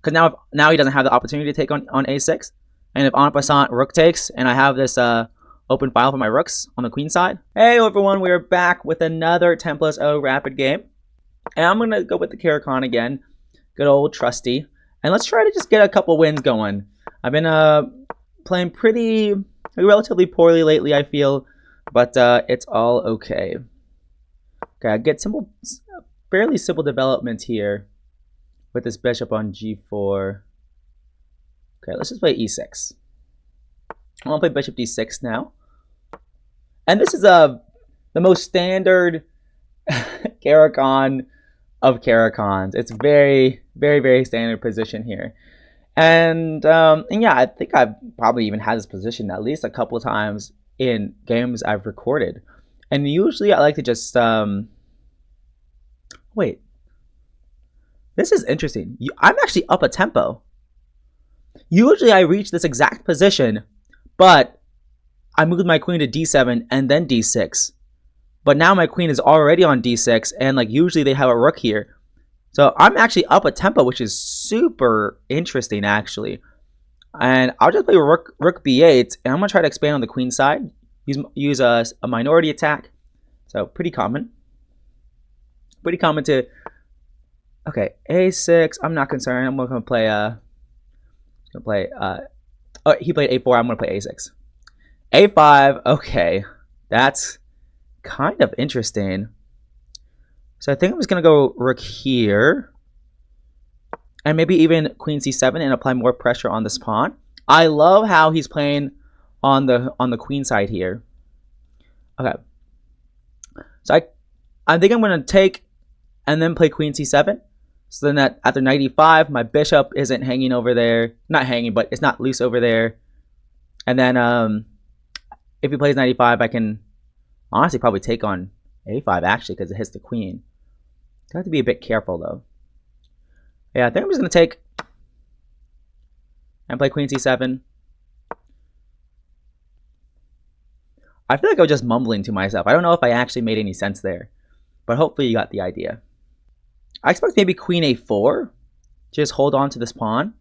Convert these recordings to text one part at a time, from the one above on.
Because now he doesn't have the opportunity to take on a6. And if en passant rook takes, and I have this open file for my rooks on the queen side. Hey everyone, we're back with another 10+0 rapid game. And I'm going to go with the Caro-Kann again. Good old trusty. And let's try to just get a couple wins going. I've been playing relatively poorly lately, I feel. But it's all okay. Okay, I get fairly simple development here with this bishop on g4. Okay, let's just play e6. I want to play bishop d6 now. And this is the most standard Caro-Kann of Caro-Kanns. It's very, very, very standard position here. And yeah, I think I've probably even had this position at least a couple of times in games I've recorded. And usually I like to just wait. This is interesting. I'm actually up a tempo. Usually I reach this exact position, but I moved my queen to d7 and then d6. But now my queen is already on d6, and like usually they have a rook here. So I'm actually up a tempo, which is super interesting actually. And I'll just play rook b8, and I'm gonna try to expand on the queen side. Use a minority attack. So pretty common. Pretty common to. Okay, a6. I'm not concerned. I'm gonna play. Oh, he played a4. I'm gonna play a6. a5. Okay, that's kind of interesting. So I think I'm just gonna go rook here, and maybe even queen c7 and apply more pressure on this pawn. I love how he's playing on the queen side here. Okay, so I think I'm gonna take and then play queen c7. So then that after knight e5, my bishop isn't hanging over there. Not hanging, but it's not loose over there. And then if he plays knight e5, I can honestly probably take on a5 actually because it hits the queen. I have to be a bit careful though. Yeah, I think I'm just gonna take and play queen c7. I feel like I was just mumbling to myself. I don't know if I actually made any sense there, but hopefully you got the idea. I expect maybe queen a4. Just hold on to this pawn.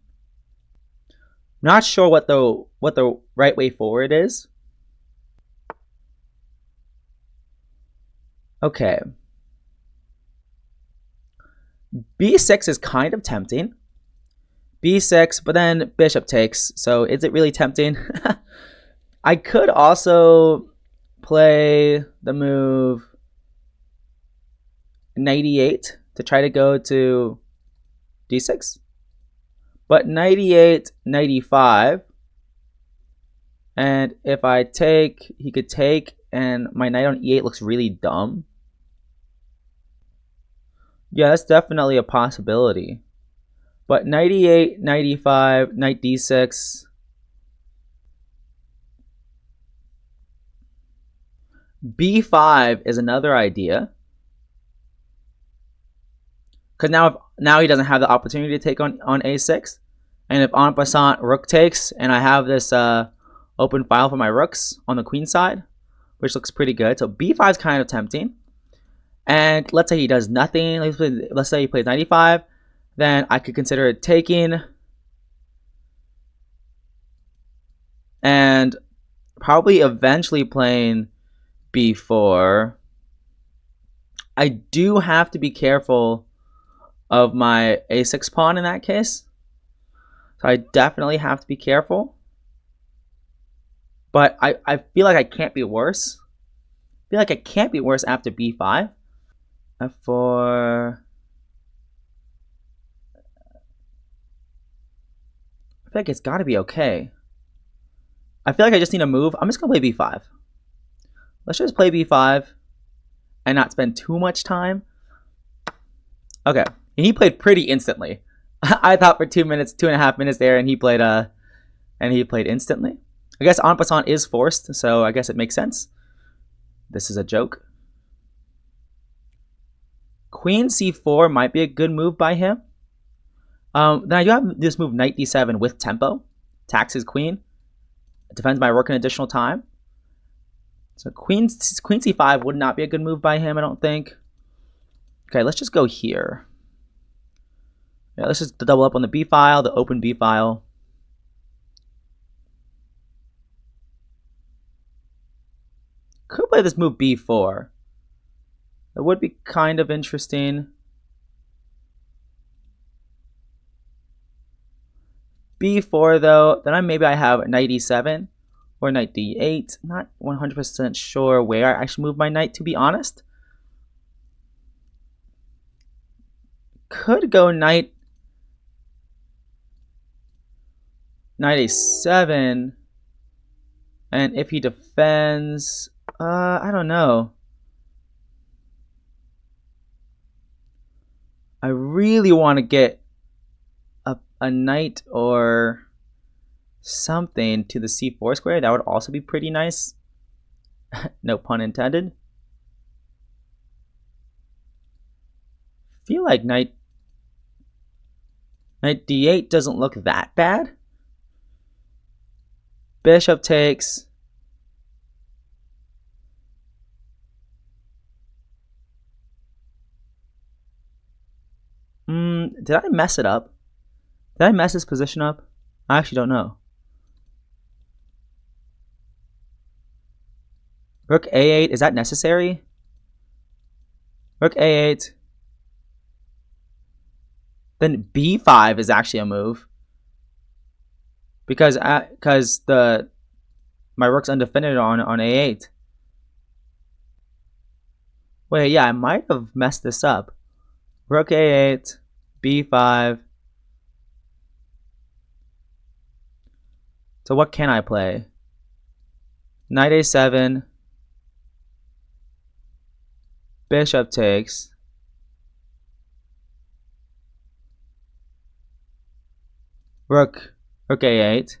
Not sure what the right way forward is. Okay. b6 is kind of tempting. b6, but then bishop takes. So is it really tempting? I could also play the move knight e8 to try to go to d6. But knight e8, knight e5. And if I take, he could take, and my knight on e8 looks really dumb. Yeah, that's definitely a possibility. But knight e8, knight e5, knight d6. b5 is another idea. Because now he doesn't have the opportunity to take on a6. And if en passant rook takes, and I have this open file for my rooks on the queen side, which looks pretty good. So b5 is kind of tempting. And let's say he does nothing. Let's say he plays knight e5. Then I could consider it taking. And probably eventually playing b4. I do have to be careful of my a6 pawn in that case. So I definitely have to be careful. But I feel like I can't be worse. I feel like I can't be worse after b5. f4. I feel like it's got to be okay. I feel like I just need to move. I'm just going to play b5. Let's just play b5 and not spend too much time. Okay. And he played pretty instantly. I thought for 2 minutes, 2.5 minutes there, and he played instantly. I guess en passant is forced, so I guess it makes sense. This is a joke. Queen c4 might be a good move by him. Then I do have this move knight d7 with tempo. Attacks his queen. It defends my rook an additional time. So queen c5 would not be a good move by him, I don't think. Okay, let's just go here. Yeah, let's just double up on the b file, the open b file. Could play this move b4. That would be kind of interesting. b4 though, then maybe I have knight e7 or knight d8. Not 100% sure where I actually move my knight, to be honest. Could go knight a7, and if he defends, I don't know. I really want to get a knight or something to the c4 square. That would also be pretty nice. No pun intended. Feel like knight d8 doesn't look that bad. Bishop takes. Did I mess it up? Did I mess this position up? I actually don't know. Rook a8, is that necessary? Rook a8. Then b5 is actually a move. Because my rook's undefended on a8. Wait, yeah, I might have messed this up. Rook a8, b5. So what can I play? Knight a7. Bishop takes. Rook a8.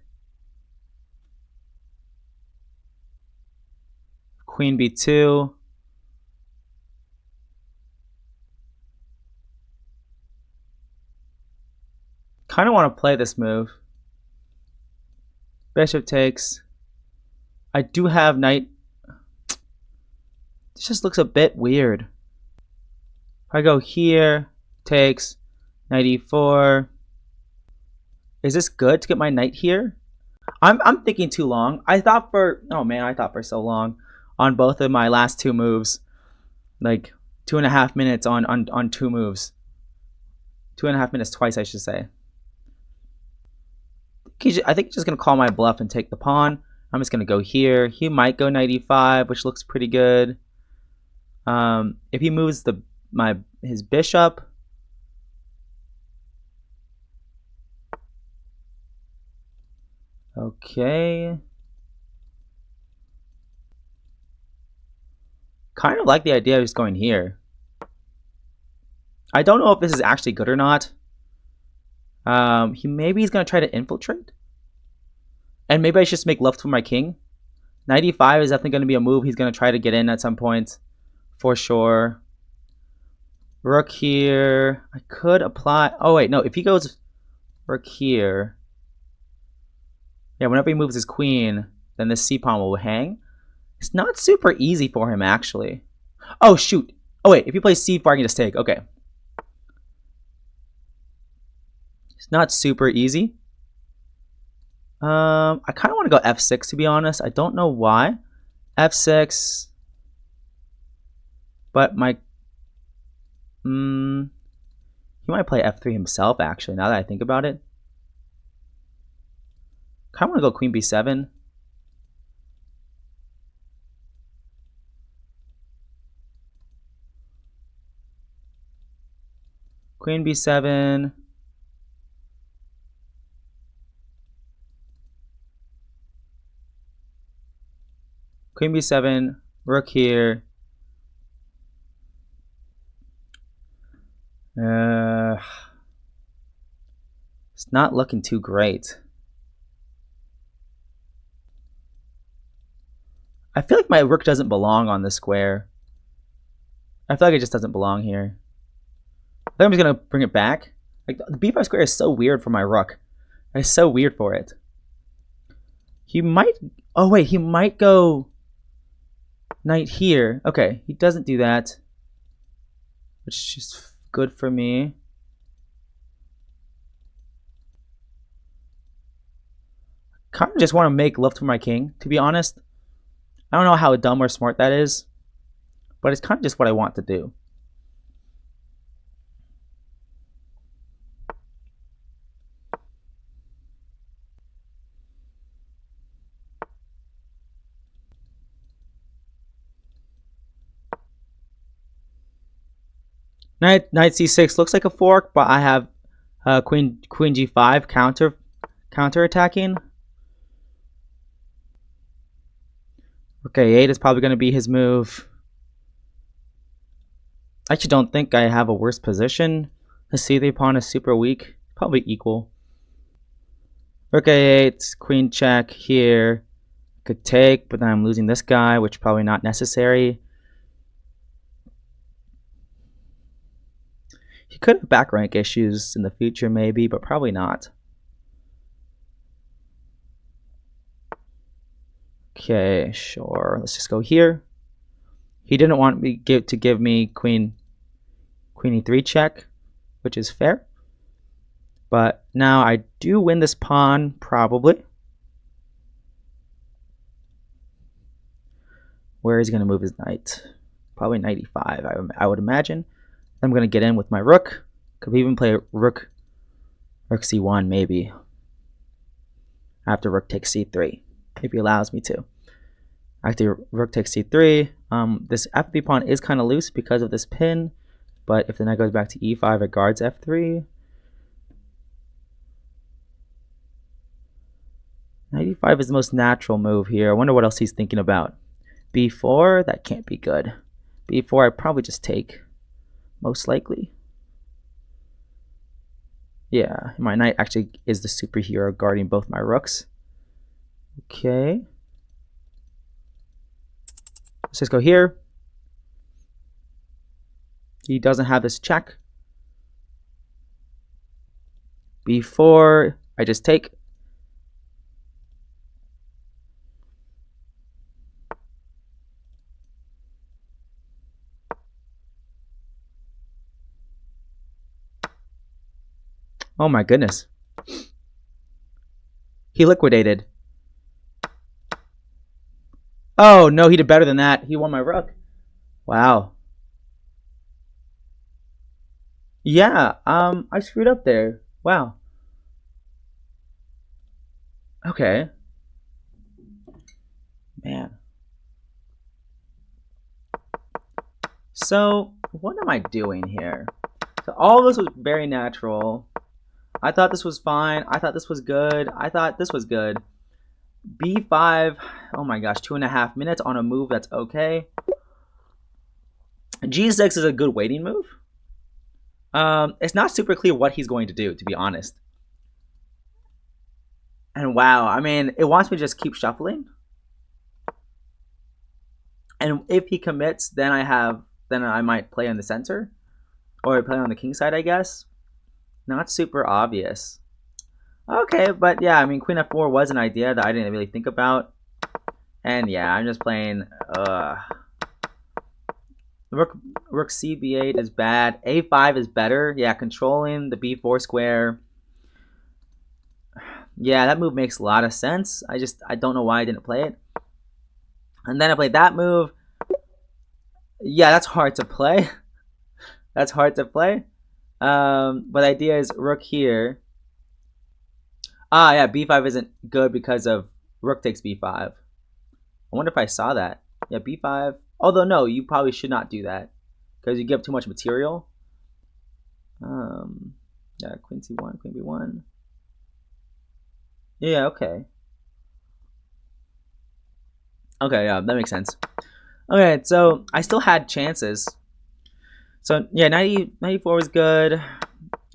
Queen b2. Kind of want to play this move. Bishop takes. I do have knight. This just looks a bit weird. If I go here, takes, knight e4. Is this good to get my knight here? I'm thinking too long. I thought for so long on both of my last two moves. Like 2.5 minutes on two moves. 2.5 minutes twice, I should say. I think he's just gonna call my bluff and take the pawn. I'm just gonna go here. He might go knight e5, which looks pretty good. If he moves his bishop, okay. Kind of like the idea of just going here. I don't know if this is actually good or not. Maybe he's gonna try to infiltrate, and maybe I should just make left for my king. Knight e5 is definitely gonna be a move he's gonna try to get in at some point, for sure. Rook here. I could apply. Oh wait, no. If he goes rook here, yeah. Whenever he moves his queen, then this c pawn will hang. It's not super easy for him actually. Oh shoot. Oh wait. If he plays c4, I can just take. Okay. It's not super easy. I kind of want to go f6 to be honest. I don't know why. f6. But my he might play f3 himself actually, now that I think about it. Kind of want to go queen b7. Queen b7. Queen b7, rook here. It's not looking too great. I feel like my rook doesn't belong on this square. I feel like it just doesn't belong here. I think I'm just gonna bring it back. Like the b5 square is so weird for my rook. It's so weird for it. He might. Oh wait, he might go knight here. Okay, he doesn't do that, which is good for me. kind of just want to make love to my king, to be honest. I don't know how dumb or smart that is, but it's kind of just what I want to do. Knight c6 looks like a fork, but I have queen g5 counter attacking. Okay, 8 is probably going to be his move. I actually don't think I have a worse position. The c3 pawn is super weak, probably equal. Rook a8, queen check here. Could take, but then I'm losing this guy, which is probably not necessary. He could have back rank issues in the future maybe, but probably not. Okay, sure. Let's just go here. He didn't want me to give me queen e3 check, which is fair. But now I do win this pawn, probably. Where is he going to move his knight? Probably knight e5, I would imagine. I'm going to get in with my rook. Could even play rook c1 maybe. After rook takes c3, if he allows me to. After rook takes c3, this f3 pawn is kind of loose because of this pin. But if the knight goes back to e5, it guards f3. Knight e5 is the most natural move here. I wonder what else he's thinking about. b4, that can't be good. b4, I probably just take, most likely. Yeah, my knight actually is the superhero guarding both my rooks. Okay. Let's just go here. He doesn't have this check. b4, I just take. Oh my goodness. He liquidated. Oh no, he did better than that. He won my rook. Wow. Yeah, I screwed up there. Wow. Okay. Man. So, what am I doing here? So all this was very natural. I thought this was fine. I thought this was good. I thought this was good. b5, oh my gosh, 2.5 minutes on a move that's okay. g6 is a good waiting move. It's not super clear what he's going to do, to be honest. And wow, I mean, it wants me to just keep shuffling. And if he commits, then I might play on the center. Or play on the king side, I guess. Not super obvious. Okay, but yeah, I mean, queen f4 was an idea that I didn't really think about. And yeah, I'm just playing, rook c b8 is bad. a5 is better. Yeah, controlling the b4 square. Yeah, that move makes a lot of sense. I don't know why I didn't play it. And then I played that move. Yeah, that's hard to play. That's hard to play. But the idea is rook here. Ah, yeah, b5 isn't good because of rook takes b5. I wonder if I saw that. Yeah, b5. Although, no, you probably should not do that because you give too much material. Yeah, queen c1, queen b1. Yeah, okay. Okay, yeah, that makes sense. Okay, so I still had chances. So, yeah, 94 was good.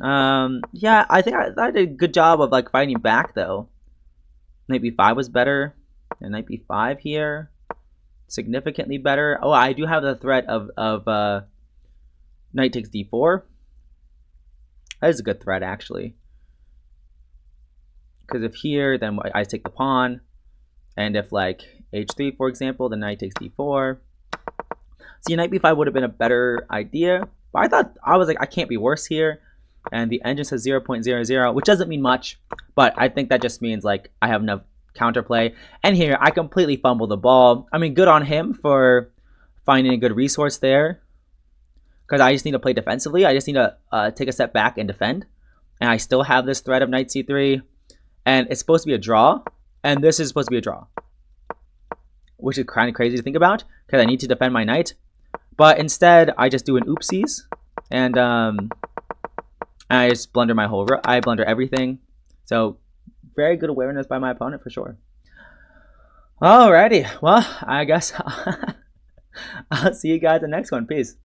Yeah, I think I did a good job of like fighting back though. Knight b5 was better. And knight b5 here. Significantly better. Oh, I do have the threat of knight takes d4. That is a good threat actually. Because if here, then I take the pawn. And if like h3, for example, then knight takes d4. See, knight b5 would have been a better idea. But I was like, I can't be worse here. And the engine says 0.00, which doesn't mean much. But I think that just means like I have enough counterplay. And here, I completely fumbled the ball. I mean, good on him for finding a good resource there. Because I just need to play defensively. I just need to take a step back and defend. And I still have this threat of knight c3. And it's supposed to be a draw. And this is supposed to be a draw. Which is kind of crazy to think about. Because I need to defend my knight. But instead, I just do an oopsies. And I just blunder my whole... I blunder everything. So, very good awareness by my opponent for sure. Alrighty. Well, I guess I'll see you guys in the next one. Peace.